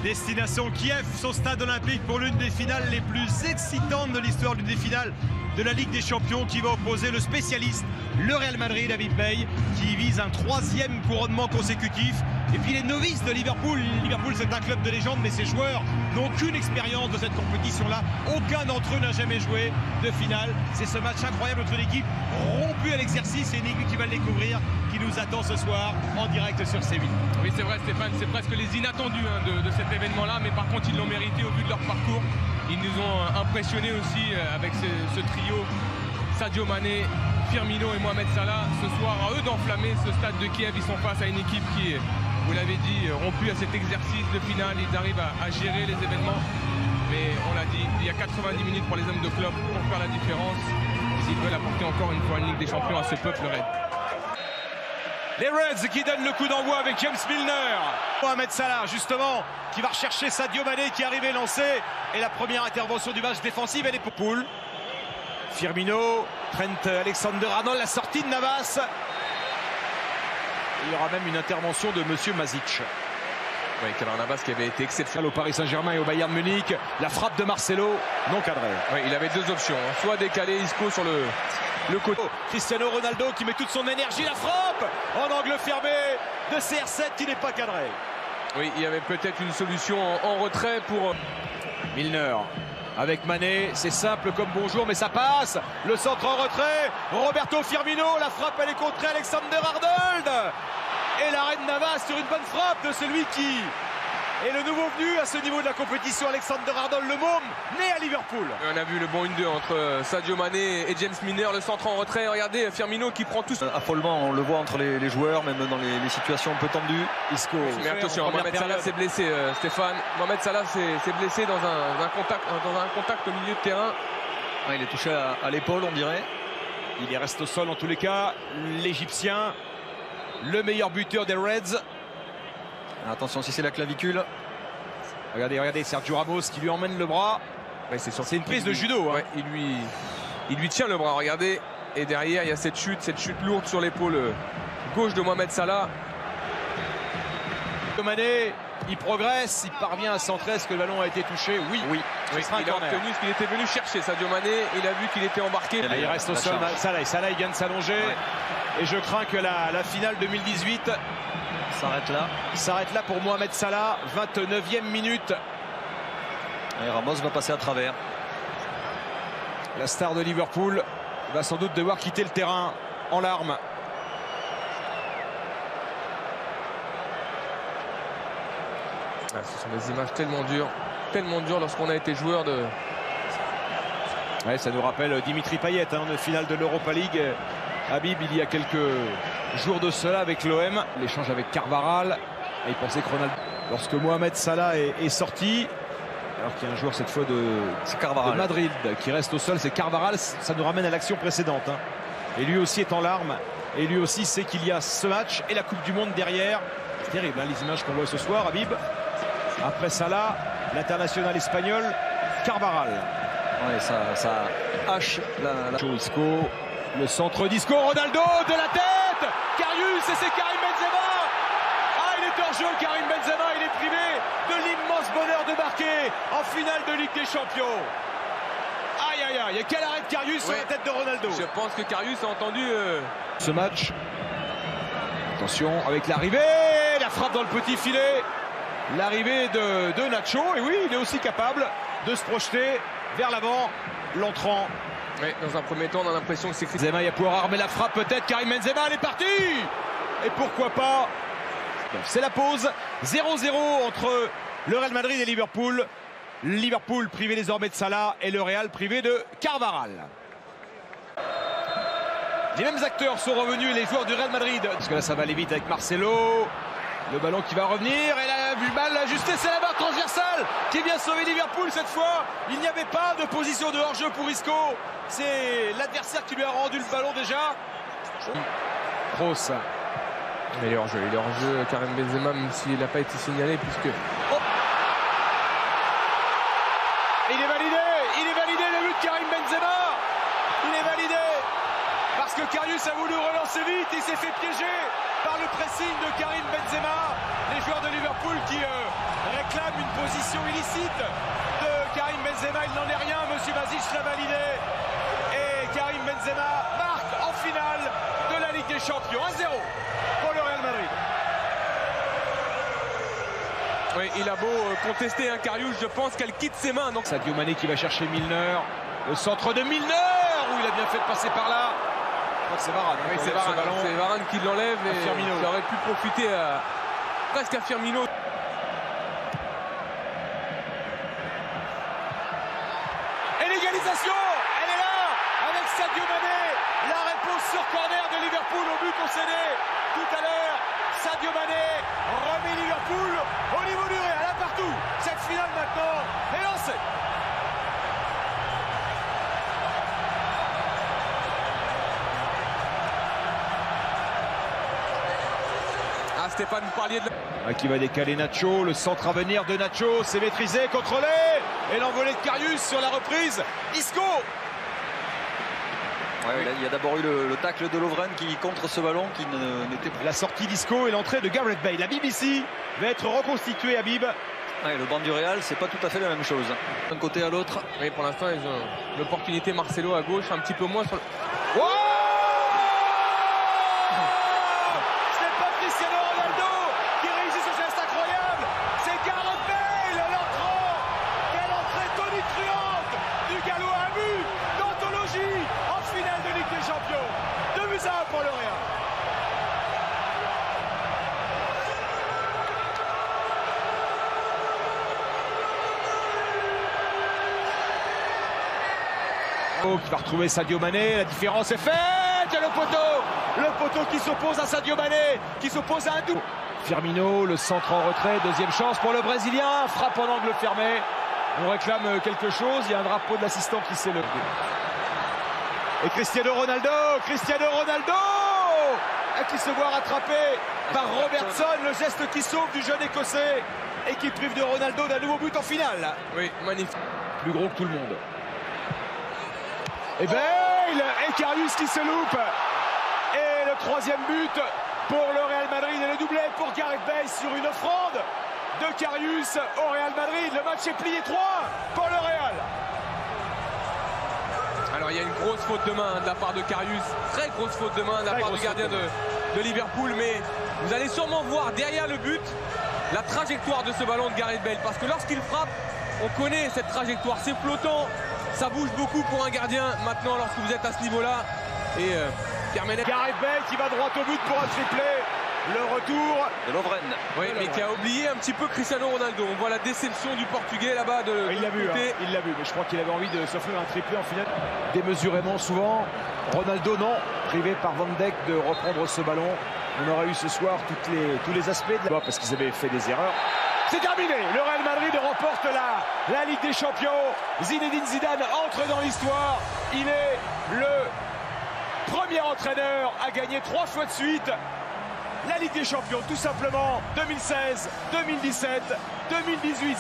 Destination Kiev, son stade olympique pour l'une des finales les plus excitantes de l'histoire d'une des finales de la Ligue des Champions qui va opposer le spécialiste, le Real Madrid, Habib Beye, qui vise un 3e couronnement consécutif. Et puis les novices de Liverpool. Liverpool, c'est un club de légende, mais ses joueurs n'ont aucune expérience de cette compétition-là. Aucun d'entre eux n'a jamais joué de finale. C'est ce match incroyable entre l'équipe rompue à l'exercice et une équipe qui va le découvrir, qui nous attend ce soir en direct sur C8. Oui, c'est vrai Stéphane, c'est presque les inattendus de cet événement-là, mais par contre ils l'ont mérité au vu de leur parcours. Ils nous ont impressionnés aussi avec ce trio Sadio Mané, Firmino et Mohamed Salah. Ce soir, à eux d'enflammer ce stade de Kiev, ils sont face à une équipe qui est, vous l'avez dit, rompue à cet exercice de finale. Ils arrivent à gérer les événements, mais on l'a dit, il y a 90 minutes pour les hommes de Klopp pour faire la différence. S'ils veulent apporter encore une fois une Ligue des Champions à ce peuple Red. Les Reds qui donnent le coup d'envoi avec James Milner. Mohamed Salah, justement, qui va rechercher Sadio Mané qui arrive lancé. Et la première intervention du match défensif, elle est pour Poul. Firmino, Trent Alexander-Arnold, la sortie de Navas. Il y aura même une intervention de Monsieur Mazic. Oui, Keylor Navas qui avait été exceptionnel au Paris Saint-Germain et au Bayern Munich. La frappe de Marcelo, non cadrée. Oui, il avait deux options, soit décaler Isco sur le côté. Cristiano Ronaldo qui met toute son énergie, la frappe en angle fermé de CR7 qui n'est pas cadré. Oui, il y avait peut-être une solution en retrait pour Milner. Avec Mané, c'est simple comme bonjour, mais ça passe. Le centre en retrait. Roberto Firmino, la frappe elle est contrée, Alexander-Arnold. Et l'arrêt de Navas sur une bonne frappe de celui qui est le nouveau venu à ce niveau de la compétition, Alexander-Arnold, le môme, né à Liverpool. On a vu le bon 1-2 entre Sadio Mané et James Milner, le centre en retrait. Regardez Firmino qui prend tout. Affolement, on le voit entre les joueurs, même dans les situations un peu tendues. Isco. Mais attention, Mohamed Salah s'est blessé, Stéphane. Mohamed Salah s'est blessé dans un contact au milieu de terrain. Ouais, il est touché à l'épaule, on dirait. Il reste au sol en tous les cas. L'Égyptien, le meilleur buteur des Reds. Attention si c'est la clavicule. Regardez Sergio Ramos qui lui emmène le bras. Ouais, c'est une prise de judo. Hein. Ouais, il lui tient le bras, regardez. Et derrière, il y a cette chute lourde sur l'épaule gauche de Mohamed Salah. Mané, il progresse, il parvient à centrer. Est-ce que le ballon a été touché? Oui. Il a obtenu ce qu'il était venu chercher, Sadio Mané. Il a vu qu'il était embarqué. Il reste au sol, Salah il vient de s'allonger. Ouais. Et je crains que la finale 2018 s'arrête là pour Mohamed Salah. 29e minute. Et Ramos va passer à travers. La star de Liverpool va sans doute devoir quitter le terrain en larmes. Ce sont des images tellement dures lorsqu'on a été joueur de... Ouais, ça nous rappelle Dimitri Payet, en finale de l'Europa League. Habib, il y a quelques jours de cela avec l'OM, l'échange avec Carvajal. Et il pensait que Ronaldo, lorsque Mohamed Salah est sorti, alors qu'il y a un joueur cette fois de Madrid qui reste au sol, c'est Carvajal. Ça nous ramène à l'action précédente. Hein. Et lui aussi est en larmes. Et lui aussi sait qu'il y a ce match et la Coupe du Monde derrière. C'est terrible, hein, les images qu'on voit ce soir, Habib. Après Salah, l'international espagnol, Carvajal. Ouais, ça hache la... Isco, le centre d'Isco, Ronaldo de la tête, Karius, et c'est Karim Benzema. Ah, il est hors jeu, Karim Benzema, il est privé de l'immense bonheur de marquer en finale de Ligue des Champions. Aïe, quel arrêt de Karius sur la tête de Ronaldo. Je pense que Karius a entendu ce match. Attention avec l'arrivée, la frappe dans le petit filet. L'arrivée de Nacho, et oui, il est aussi capable de se projeter vers l'avant, l'entrant. Oui, dans un premier temps, on a l'impression que c'est Benzema, il va pouvoir armer la frappe peut-être. Karim Benzema, elle est partie. Et pourquoi pas. C'est la pause. 0-0 entre le Real Madrid et Liverpool. Liverpool privé désormais de Salah et le Real privé de Carvajal. Les mêmes acteurs sont revenus, les joueurs du Real Madrid. Parce que là, ça va aller vite avec Marcelo. Le ballon qui va revenir, et là, vu mal ajusté, c'est la barre transversale qui vient sauver Liverpool cette fois. Il n'y avait pas de position de hors-jeu pour Isco. C'est l'adversaire qui lui a rendu le ballon déjà. Kroos. Il est hors-jeu, Karim Benzema, même s'il n'a pas été signalé, puisque... Oh, il est validé le but de Karim Benzema. Il est validé. Parce que Karius a voulu relancer vite, il s'est fait piéger par le pressing de Karim Benzema. Les joueurs de Liverpool qui réclame une position illicite de Karim Benzema. Il n'en est rien, monsieur Vazic l'a validé. Et Karim Benzema marque en finale de la Ligue des Champions. 1-0 pour le Real Madrid. Oui, il a beau contester un Karius, je pense qu'elle quitte ses mains. Donc Sadio Mané qui va chercher Milner. Le centre de Milner, où il a bien fait de passer par là. Je crois que c'est Varane. oui, c'est Varane qui l'enlève et Firmino. il aurait pu profiter presque à Firmino. Et l'égalisation, elle est là, avec Sadio Mané. La réponse sur corner de Liverpool au but concédé tout à l'heure. Sadio Mané remet Liverpool au niveau du Real, là partout. Cette finale maintenant est lancée. Ah, Stéphane, vous parliez de... Qui va décaler Nacho, le centre à venir de Nacho, c'est maîtrisé, contrôlé. Et l'envolée de Karius sur la reprise. Isco. Ouais, là, il y a d'abord eu le tacle de Lovren qui contre ce ballon qui n'était pas. La sortie d'Isco et l'entrée de Gareth Bale. La BBC va être reconstituée, Habib. Ouais, le banc du Real, c'est pas tout à fait la même chose. D'un côté à l'autre. Oui, pour l'instant, ils ont l'opportunité. Marcelo à gauche, un petit peu moins sur le... Oh, ce n'est pas Cristiano Ronaldo qui réussit ce geste incroyable. C'est Gareth Bale, l'entrant. Quelle entrée tonitruante du Gallois à but d'anthologie en finale de Ligue des Champions. 2-1 pour le Real. Qui va retrouver Sadio Mané, la différence est faite. Le poteau qui s'oppose à Sadio Mané, qui s'oppose à un double. Firmino, le centre en retrait, deuxième chance pour le Brésilien, frappe en angle fermé. On réclame quelque chose, il y a un drapeau de l'assistant qui s'est levé. Et Cristiano Ronaldo qui se voit rattrapé par Robertson, le geste qui sauve du jeune Écossais et qui prive de Ronaldo d'un nouveau but en finale. Oui, magnifique. Plus gros que tout le monde. Et Bale et Karius qui se loupe. Et le troisième but pour le Real Madrid et le doublé pour Gareth Bale sur une offrande de Karius au Real Madrid. Le match est plié 3 pour le Real. Alors il y a une grosse faute de main de la part de Karius, très grosse faute de main de la part du gardien de Liverpool, mais vous allez sûrement voir derrière le but la trajectoire de ce ballon de Gareth Bale, parce que lorsqu'il frappe, on connaît cette trajectoire, c'est flottant, ça bouge beaucoup pour un gardien maintenant lorsque vous êtes à ce niveau-là. Et Gareth Bale qui va droit au but pour un triplé. Le retour de Lovren. Oui, mais qui a oublié un petit peu Cristiano Ronaldo. On voit la déception du Portugais là-bas. Il l'a vu, mais je crois qu'il avait envie de s'offrir un triplé en finale. Démesurément souvent. Ronaldo, non. Privé par Van Dijk de reprendre ce ballon. On aurait eu ce soir tous les aspects de la... parce qu'ils avaient fait des erreurs. C'est terminé. Le Real Madrid remporte la Ligue des Champions. Zinedine Zidane entre dans l'histoire. Il est le premier entraîneur à gagner 3 fois de suite la Ligue des Champions, tout simplement. 2016, 2017, 2018.